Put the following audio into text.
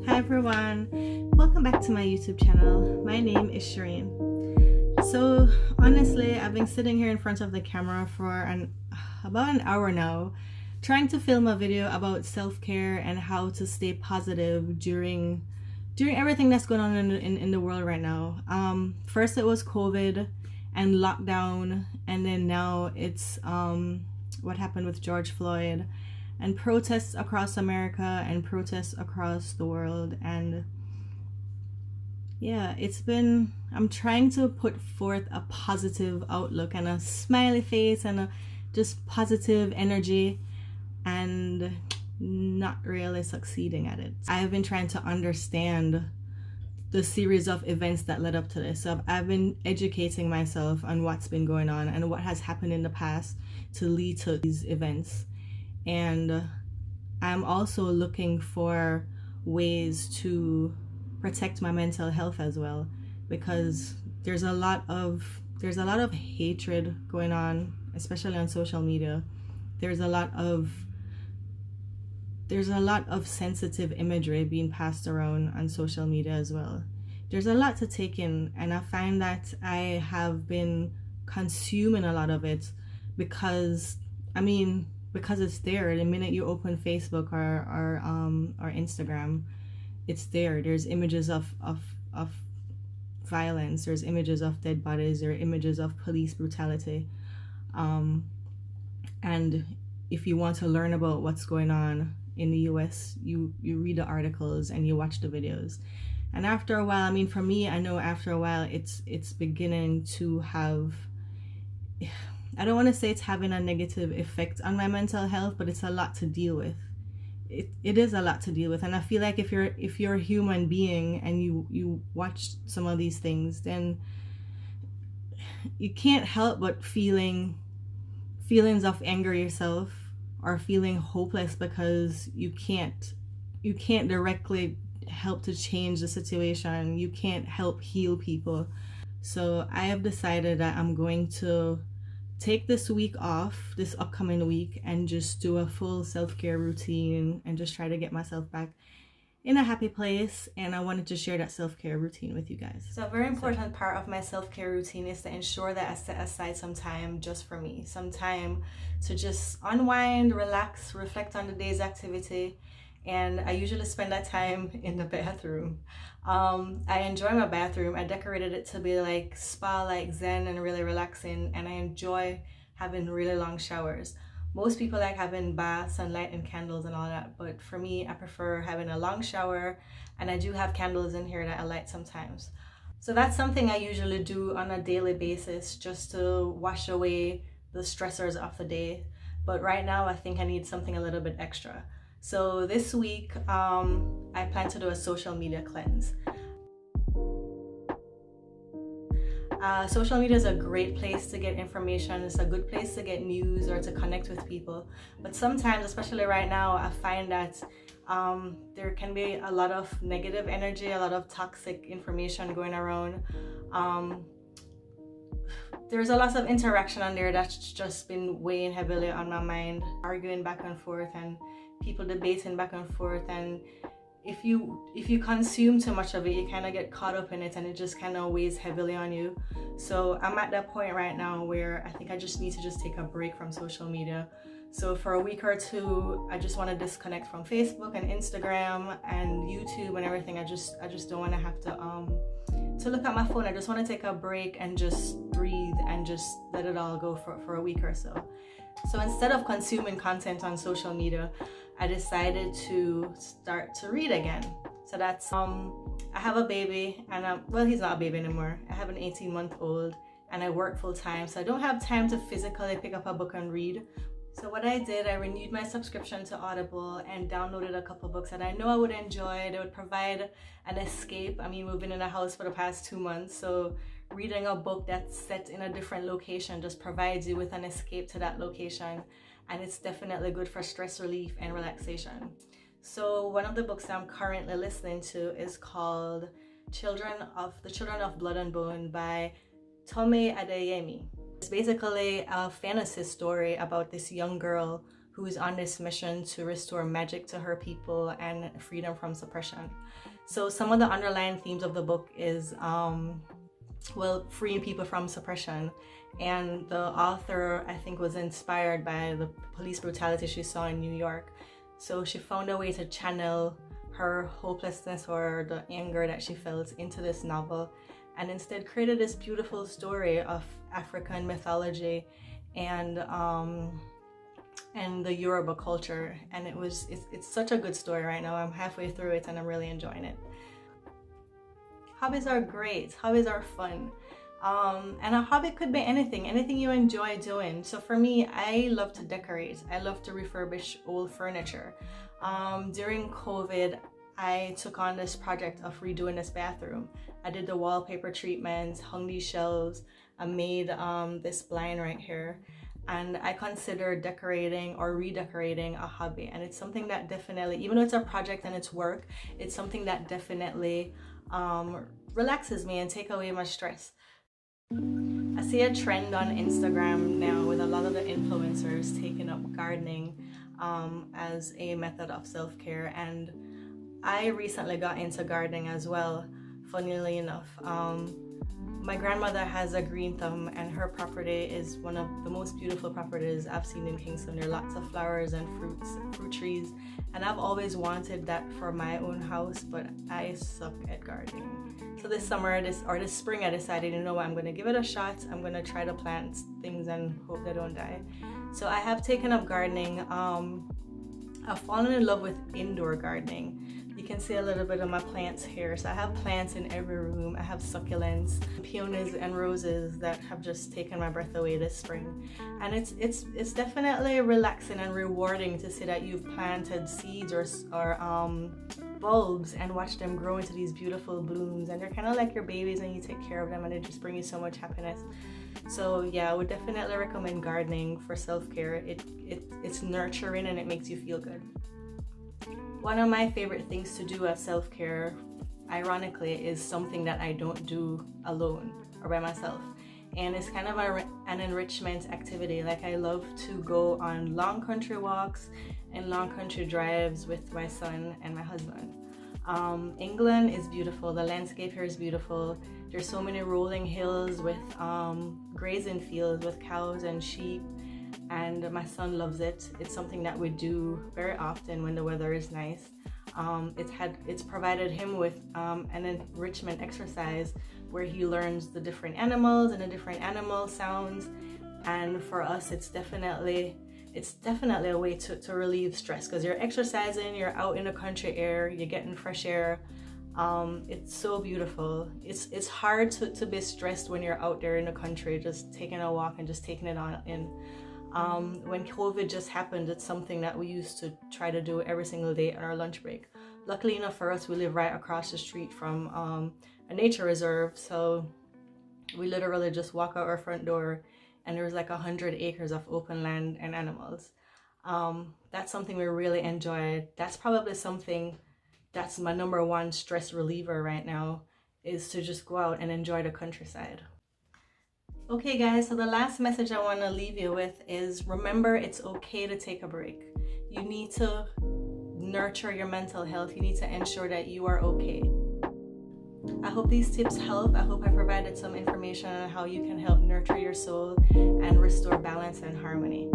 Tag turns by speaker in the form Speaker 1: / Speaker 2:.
Speaker 1: Hi everyone, welcome back to my YouTube channel. My name is Shireen. So honestly, I've been sitting here in front of the camera for about an hour now, trying to film a video about self-care and how to stay positive during everything that's going on in the world right now. First it was COVID and lockdown, and then now it's what happened with George Floyd and protests across America and protests across the world. And yeah, I'm trying to put forth a positive outlook and a smiley face and a just positive energy, and not really succeeding at it. I have been trying to understand the series of events that led up to this. So I've been educating myself on what's been going on and what has happened in the past to lead to these events. And I'm also looking for ways to protect my mental health as well, because there's a lot of hatred going on, especially on social media. There's a lot of sensitive imagery being passed around on social media as well. There's a lot to take in, and I find that I have been consuming a lot of it because it's there. The minute you open Facebook or Instagram, it's there. There's images of violence, there's images of dead bodies, there are images of police brutality. And if you want to learn about what's going on in the US, you read the articles and you watch the videos. And after a while, for me, I know after a while it's beginning to have, I don't want to say it's having a negative effect on my mental health, but it's a lot to deal with. It is a lot to deal with. And I feel like if you're a human being and you watch some of these things, then you can't help but feelings of anger yourself, or feeling hopeless because you can't directly help to change the situation. You can't help heal people. So I have decided that I'm going to take this week off, this upcoming week, and just do a full self-care routine and just try to get myself back in a happy place. And I wanted to share that self-care routine with you guys. So a very important part of my self-care routine is to ensure that I set aside some time just for me, some time to just unwind, relax, reflect on the day's activity. And I usually spend that time in the bathroom. I enjoy my bathroom. I decorated it to be like spa-like, zen, and really relaxing, and I enjoy having really long showers. Most people like having baths and lighting candles and all that, but for me, I prefer having a long shower, and I do have candles in here that I light sometimes. So that's something I usually do on a daily basis, just to wash away the stressors of the day. But right now, I think I need something a little bit extra. So this week, I plan to do a social media cleanse. Social media is a great place to get information. It's a good place to get news or to connect with people. But sometimes, especially right now, I find that there can be a lot of negative energy, a lot of toxic information going around. There's a lot of interaction on there that's just been weighing heavily on my mind, arguing back and forth and people debating back and forth. And if you consume too much of it, you kind of get caught up in it, and it just kind of weighs heavily on you. So I'm at that point right now where I think I just need to just take a break from social media. So for a week or two, I just want to disconnect from Facebook and Instagram and YouTube and everything. I just don't want to have to look at my phone. I just want to take a break and just breathe and just let it all go for a week or so. So instead of consuming content on social media, I decided to start to read again. So that's I have a baby, and well, he's not a baby anymore. I have an 18-month-old, and I work full time, so I don't have time to physically pick up a book and read. So what I did, I renewed my subscription to Audible and downloaded a couple books that I know I would enjoy. They would provide an escape. We've been in the house for the past 2 months, so reading a book that's set in a different location just provides you with an escape to that location, and it's definitely good for stress relief and relaxation. So one of the books that I'm currently listening to is called The Children of Blood and Bone by Tome Adeyemi. It's basically a fantasy story about this young girl who is on this mission to restore magic to her people and freedom from suppression. So some of the underlying themes of the book is, well, freeing people from suppression. And the author, I think, was inspired by the police brutality she saw in New York. So she found a way to channel her hopelessness or the anger that she felt into this novel, and instead created this beautiful story of African mythology and the Yoruba culture. And it's such a good story right now. I'm halfway through it and I'm really enjoying it. Hobbies are great. Hobbies are fun. And a hobby could be anything you enjoy doing. So for me, I love to decorate. I love to refurbish old furniture. During COVID, I took on this project of redoing this bathroom. I did the wallpaper treatments, hung these shelves, I made this blind right here. And I consider decorating or redecorating a hobby. And it's something that definitely, even though it's a project and it's work, it's something that definitely relaxes me and take away my stress. I see a trend on Instagram now with a lot of the influencers taking up gardening as a method of self-care, and I recently got into gardening as well, funnily enough. My grandmother has a green thumb, and her property is one of the most beautiful properties I've seen in Kingston. There are lots of flowers and fruit trees, and I've always wanted that for my own house, but I suck at gardening. So this summer, this spring, I decided, you know what, I'm going to give it a shot. I'm going to try to plant things and hope they don't die. So I have taken up gardening. I've fallen in love with indoor gardening. You can see a little bit of my plants here. So I have plants in every room. I have succulents, peonies, and roses that have just taken my breath away this spring. And it's definitely relaxing and rewarding to see that you've planted seeds or bulbs and watch them grow into these beautiful blooms. And they're kind of like your babies, and you take care of them, and they just bring you so much happiness. So yeah, I would definitely recommend gardening for self-care. It's nurturing and it makes you feel good. One of my favorite things to do as self-care, ironically, is something that I don't do alone or by myself. And it's kind of an enrichment activity. Like, I love to go on long country walks and long country drives with my son and my husband. England is beautiful. The landscape here is beautiful. There's so many rolling hills with grazing fields with cows and sheep. And my son loves it. It's something that we do very often when the weather is nice. It's provided him with an enrichment exercise where he learns the different animals and the different animal sounds. And for us, it's definitely a way to relieve stress, because you're exercising, you're out in the country air, you're getting fresh air. It's so beautiful. It's hard to be stressed when you're out there in the country, just taking a walk and just taking it on in. When COVID just happened, it's something that we used to try to do every single day on our lunch break. Luckily enough for us, we live right across the street from a nature reserve, so we literally just walk out our front door and there's like 100 acres of open land and animals. That's something we really enjoy. That's probably something that's my number one stress reliever right now, is to just go out and enjoy the countryside. Okay guys, so the last message I want to leave you with is, remember, it's okay to take a break. You need to nurture your mental health. You need to ensure that you are okay. I hope these tips help. I hope I provided some information on how you can help nurture your soul and restore balance and harmony.